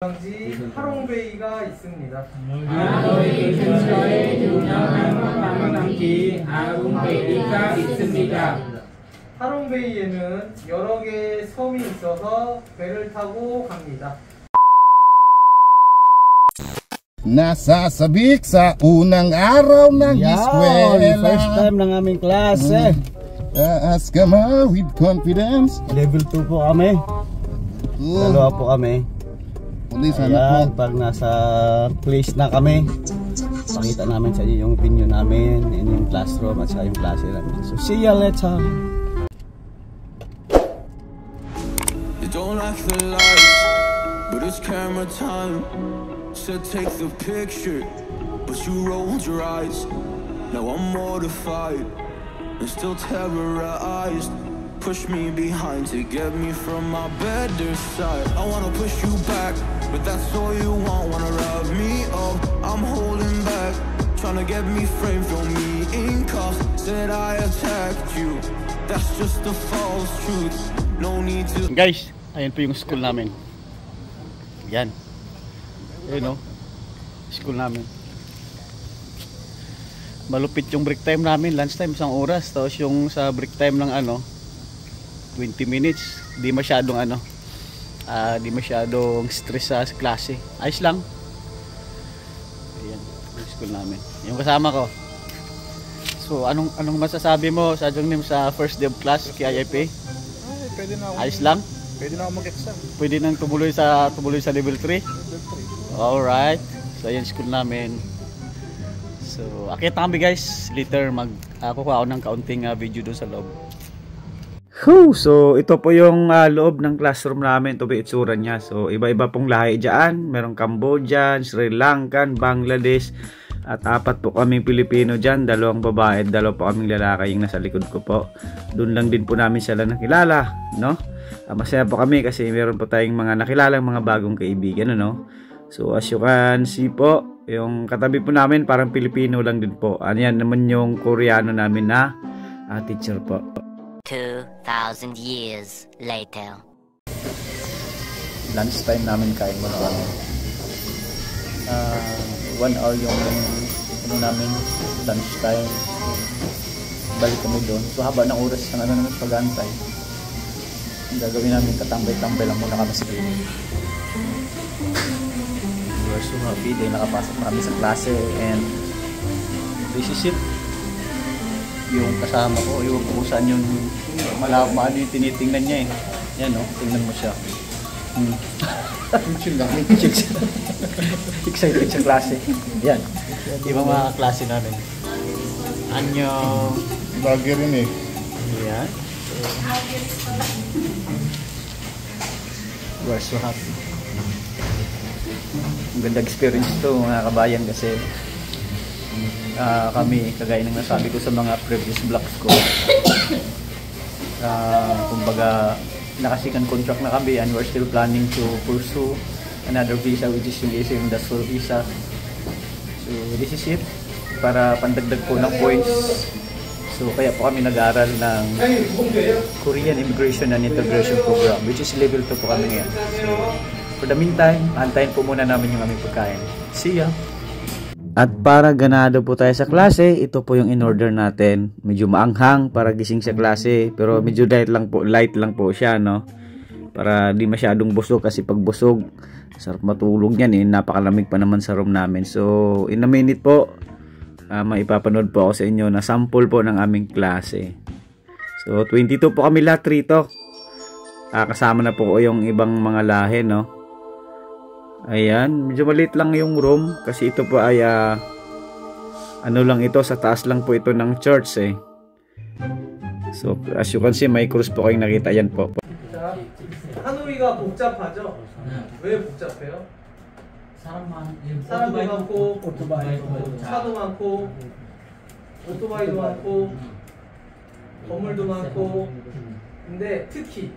관광지 하롱베이가 있습니다. 하노이 근처에 유명한 관광지 하롱베이가 있습니다. 하롱베이에는 여러 개의 섬이 있어서 배를 타고 갑니다. Nasasabik sa unang araw ng eskwela. First time ng aming klase. Taas ka ma with confidence. Level 2 po kami. Dalawa po kami. Ayan, pag nasa place na kami, pakita namin sa inyo yung opinion namin, in yung classroom at sa yung klase namin. So see ya later. You don't like the lights, but it's camera time. Said take the picture, but you rolled your eyes. Now I'm mortified and still terrorized. Push me behind to get me from my better side. I wanna push you back, but that's all you want. Wanna wrap me up, I'm holding back. Trying to get me framed, throw me in cuffs. Said I attacked you, that's just a false truth. No need to. Guys, ayan po yung school namin. Yan. Ayun o, school namin. Malupit yung break time namin, lunch time 1 oras. Tapos yung sa break time ng 20 minutes. Di masyadong di masyadong stress sa klase. Ayos lang. Ayan, yung school namin. Yung kasama ko. So, anong masasabi mo sa Jongnim sa first day of class kay IIP? Pwede na ako. Ayos lang? Pwede na ako mag-exam. Pwede nang tumuloy sa level 3? Alright. So, ayan school namin. So, akita kami guys. Later, kukuha ako ng kaunting video doon sa loob. So, ito po yung loob ng classroom namin. Ito po yung itsura niya. So, iba-iba pong lahi dyan. Merong Cambodian, Sri Lankan, Bangladesh. At 4 po kaming Pilipino dyan. 2 babae at 2 po kaming lalaki yung nasa likod ko po. Doon lang din po namin sila nakilala. No? Masaya po kami kasi meron po tayong mga nakilalang mga bagong kaibigan. Ano? So, as you can see po, yung katabi po namin parang Pilipino lang din po. Yan naman yung Koreano namin na teacher po. 2,000 years later. Lunch time namin, kain muna kami. 1 hour yung namin lunch time. Balik kami doon. So haba ng oras ng namin pag-antay. Ang gagawin namin, katambay-tambay lang muna kami sa clinic. We are so happy dahil nakapasok na kami sa klase and this is it. Yung kasama ko, yung kung saan yung maano yung tinitingnan niya eh. Yan o, tingnan mo siya. Excited sa klase. Yan. Ibang mga klase namin. Anyo. Bagay rin eh. Yan. We are so happy. Ang ganda experience ito mga kabayan kasi kami, kagaya ng nasabi ko sa mga previous vlogs ko, kumbaga nakasikan contract na kami and we're still planning to pursue another visa which is yung ASEAN Industrial Visa. So this is it, para pandagdag po ng points. So kaya po kami nag-aaral ng Korean Immigration and Integration Program which is level 2 po kami ngayon. So for the meantime, antayin po muna namin yung aming pagkain. See ya! At para ganado po tayo sa klase, ito po yung in-order natin. Medyo maanghang para gising sa klase, pero medyo light lang po siya, no? Para di masyadong busog kasi pag busog, sarap matulog yan eh. Napakalamig pa naman sa room namin. So, in a minute po, maipapanood po ako sa inyo na sample po ng aming klase. So, 22 po kami lahat rito. Kasama na po yung ibang mga lahi, no? Ayan, medyo maliit lang yung room kasi ito po ay lang ito, sa taas lang po ito ng church eh. So as you can see, may cross po kayong nakita yan po. 하노이가 복잡하죠? 왜 복잡해요? 사람도 많고, 차도 많고, 오토바이도 많고, 건물도 많고. 근데 특히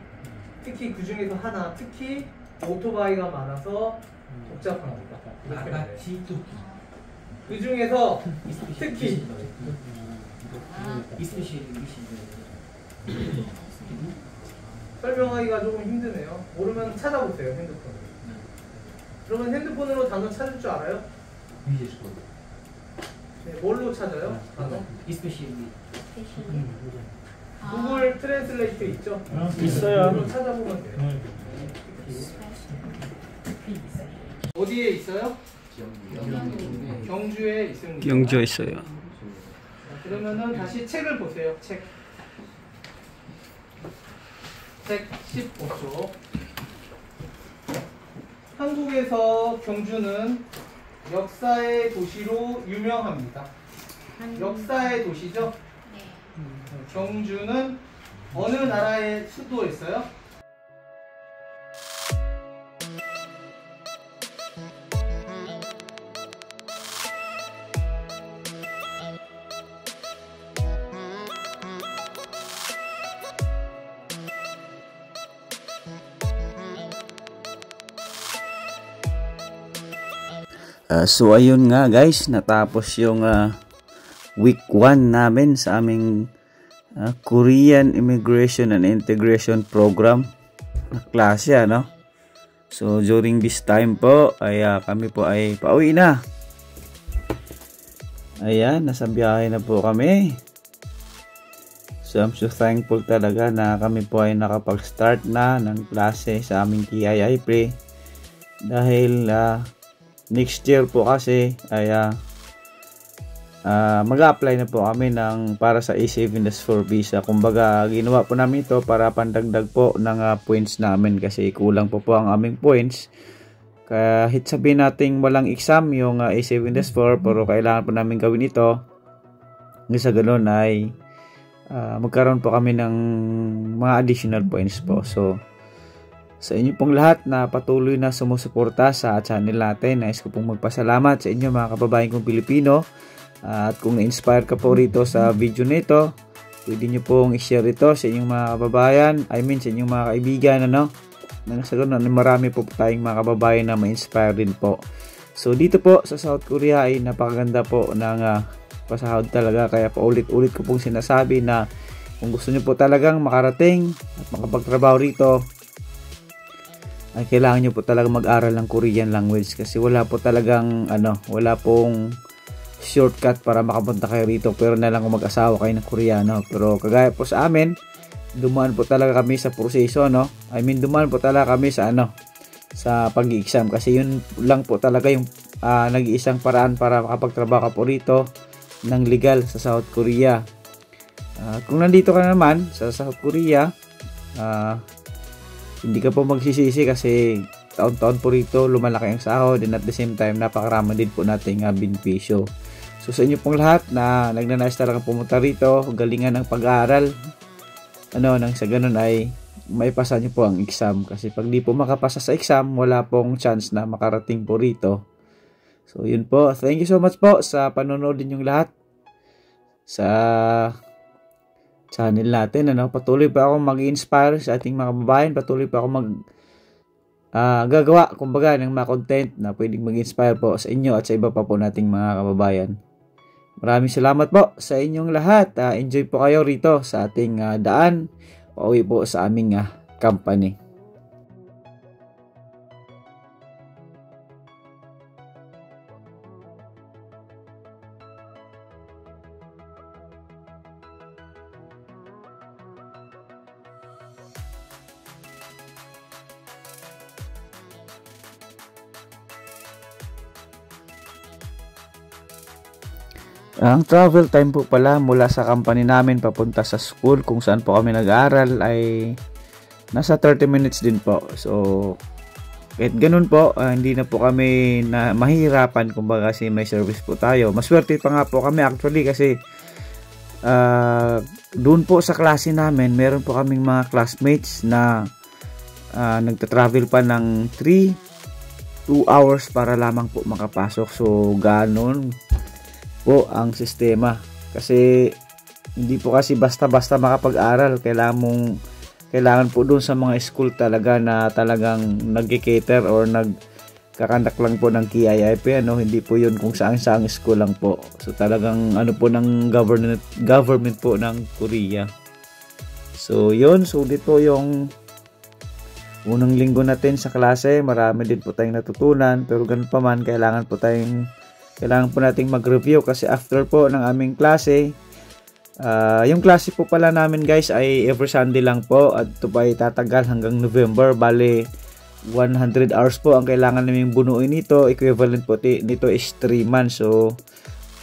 그 중에서 하나, 특히 오토바이가 많아서 복잡합니다. 그 중에서 특히 설명하기가 조금 힘드네요. 모르면 찾아보세요, 핸드폰. 그러면 핸드폰으로 단어 찾을 줄 알아요? 네, 뭘로 찾아요? 단어? 구글 트랜슬레이트 있죠? 있어요. 그걸로 찾아보면 돼요. 어디에 있어요? 경주에 있습니다. 경주에 있어요. 그러면은 다시 책을 보세요. 책 15쪽. 한국에서 경주는 역사의 도시로 유명합니다. 역사의 도시죠? 경주는 어느 나라의 수도였어요? So ayun nga guys, natapos yung week 1 namin sa aming Korean Immigration and Integration Program na klase, ano? So during this time po ay kami po ay pauwi na. Ayan, nasa biyahe na po kami. So I'm so thankful talaga na kami po ay nakapag-start na ng klase sa aming KIIP dahil next year po kasi ay mag-apply na po kami para sa A7-4 visa. Kumbaga ginawa po namin ito para pandagdag po ng points namin kasi kulang po ang aming points. Kahit sabihin natin walang exam yung A7-4 pero kailangan po namin gawin ito. Kasi sa ganun ay magkaroon po kami ng mga additional points po. So sa inyo pong lahat na patuloy na sumusuporta sa channel natin, nais ko pong magpasalamat sa inyo mga kababayan kong Pilipino. At kung na-inspire ka po rito sa video nito, pwede nyo pong i-share ito sa inyong mga kababayan, sa inyong mga kaibigan, ano? Nang sa ganun, marami po tayong mga kababayan na ma-inspire din po. So dito po sa South Korea ay napakaganda po ng pasahod talaga, kaya paulit-ulit ko pong sinasabi na kung gusto nyo po talagang makarating at makapagtrabaho rito, ay kailangan nyo po talaga mag-aral ng Korean language kasi wala po talagang wala pong shortcut para makapunta kayo rito, pero na lang kung mag-asawa kayo ng Koreano. Pero kagaya po sa amin, dumaan po talaga kami sa proseso, dumaan po talaga kami sa sa pag-i-exam kasi yun lang po talaga yung nag-iisang paraan para makapagtrabaho ka po rito ng legal sa South Korea. Kung nandito ka naman sa South Korea, hindi ka po magsisisi kasi taon-taon po rito lumalaki ang sahod, and at the same time napakarami din po nating benepisyo. So sa inyo pong lahat na nagnanais talagang pumunta rito, galingan ng pag-aaral, nang sa ganun ay maipasa nyo po ang exam kasi pag di po makapasa sa exam, wala pong chance na makarating po rito. So yun po, thank you so much po sa panonood ninyong lahat sa channel natin. Patuloy pa ako mag-inspire sa ating mga kababayan, patuloy pa ako gagawa kumbaga ng mga content na pwedeng mag-inspire po sa inyo at sa iba pa po nating mga kababayan. Maraming salamat po sa inyong lahat. Enjoy po kayo rito sa ating daan pauwi po sa aming company. Ang travel time po pala mula sa company namin papunta sa school kung saan po kami nag-aaral ay nasa 30 minutes din po. So kahit ganun po, hindi na po kami na mahirapan kumbaga kasi may service po tayo. Maswerte pa nga po kami actually kasi doon po sa klase namin meron po kaming mga classmates na nagta-travel pa ng 2 hours para lamang po makapasok. So ganun po ang sistema kasi hindi po kasi basta-basta makapag-aral. Kailangan po doon sa mga school talaga na talagang nag-cater or nagkakandak lang po ng KIIP, hindi po yun kung saan-saang school lang po. So talagang po ng government po ng Korea. So yun, sulit po yung unang linggo natin sa klase, marami din po tayong natutunan, pero ganun pa man, kailangan po nating mag-review kasi after po ng aming klase, yung klase po pala namin guys ay every Sunday lang po at ito pa ay tatagal hanggang November. Bale 100 hours po ang kailangan namin bunuin nito, equivalent po nito is 3 months. So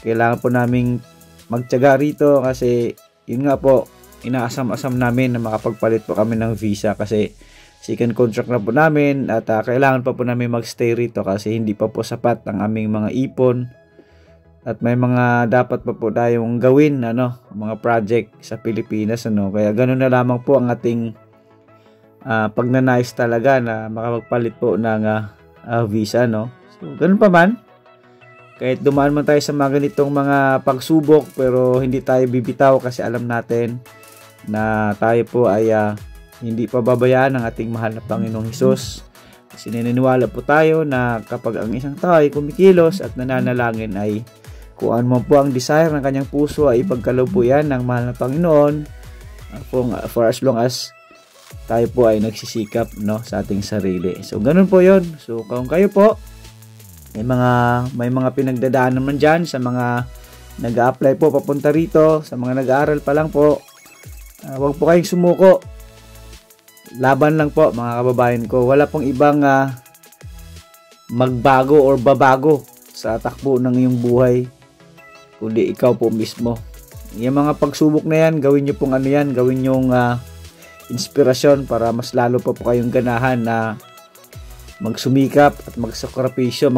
kailangan po naming magtiyaga rito kasi yun nga po, inaasam-asam namin na makapagpalit po kami ng visa kasi second contract na po namin at kailangan pa po namin magstay rito kasi hindi pa po sapat ang aming mga ipon at may mga dapat pa po tayong gawin, mga project sa Pilipinas, kaya ganoon na lamang po ang ating pagnanais talaga na makapagpalit po ng visa, So ganoon pa man, kahit dumaan man tayo sa mga ganitong mga pagsubok, pero hindi tayo bibitaw kasi alam natin na tayo po ay hindi pa babayaan ng ating mahal na Panginoong Hesus. Kasi naniniwala po tayo na kapag ang isang tao ay kumikilos at nananalangin ay kung ano man po ang desire ng kanyang puso ay ipagkaloob po yan ng mahal na Panginoon for as long as tayo po ay nagsisikap sa ating sarili. So ganun po yon. So kung kayo po may mga pinagdadaan naman dyan sa mga nag-a-apply po papunta rito, sa mga nag-aaral pa lang po, huwag po kayong sumuko. Laban lang po mga kababayan ko. Wala pong ibang magbago or babago sa takbo ng iyong buhay kundi ikaw po mismo. Yung mga pagsubok na yan, gawin nyo pong gawin nyong inspirasyon para mas lalo pa po kayong ganahan na magsumikap at magsakripisyo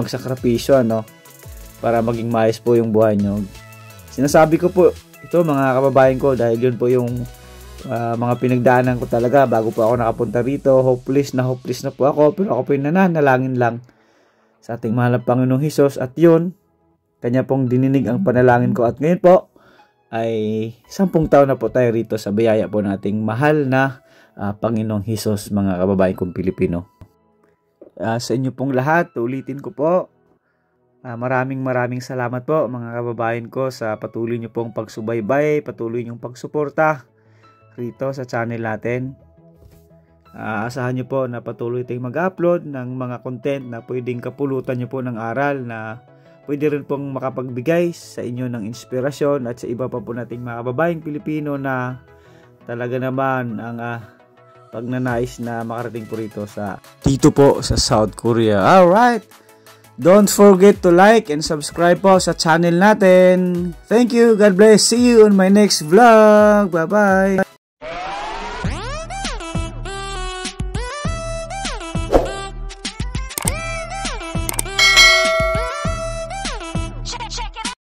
para maging maayos po yung buhay nyo. Sinasabi ko po ito mga kababayan ko dahil yun po yung mga pinagdaanan ko talaga bago po ako nakapunta rito. Hopeless na po ako, pero ako po yung nananalangin lang sa ating mahal na Panginoong Hesus at yun, kanya pong dininig ang panalangin ko at ngayon po ay 10 taon na po tayo rito sa biyaya po nating mahal na Panginoong Hesus, mga kababayan kong Pilipino. Sa inyo pong lahat, ulitin ko po, maraming salamat po mga kababayan ko sa patuloy nyo pong pagsubaybay, patuloy nyong pagsuporta rito sa channel natin. Asahan nyo po na patuloy tayong mag-upload ng mga content na pwedeng kapulutan nyo po ng aral, na pwede rin pong makapagbigay sa inyo ng inspirasyon at sa iba pa po nating mga kababayang Pilipino na talaga naman ang pagnanais na makarating po rito dito po sa South Korea. Alright! Don't forget to like and subscribe po sa channel natin. Thank you. God bless. See you on my next vlog. Bye-bye.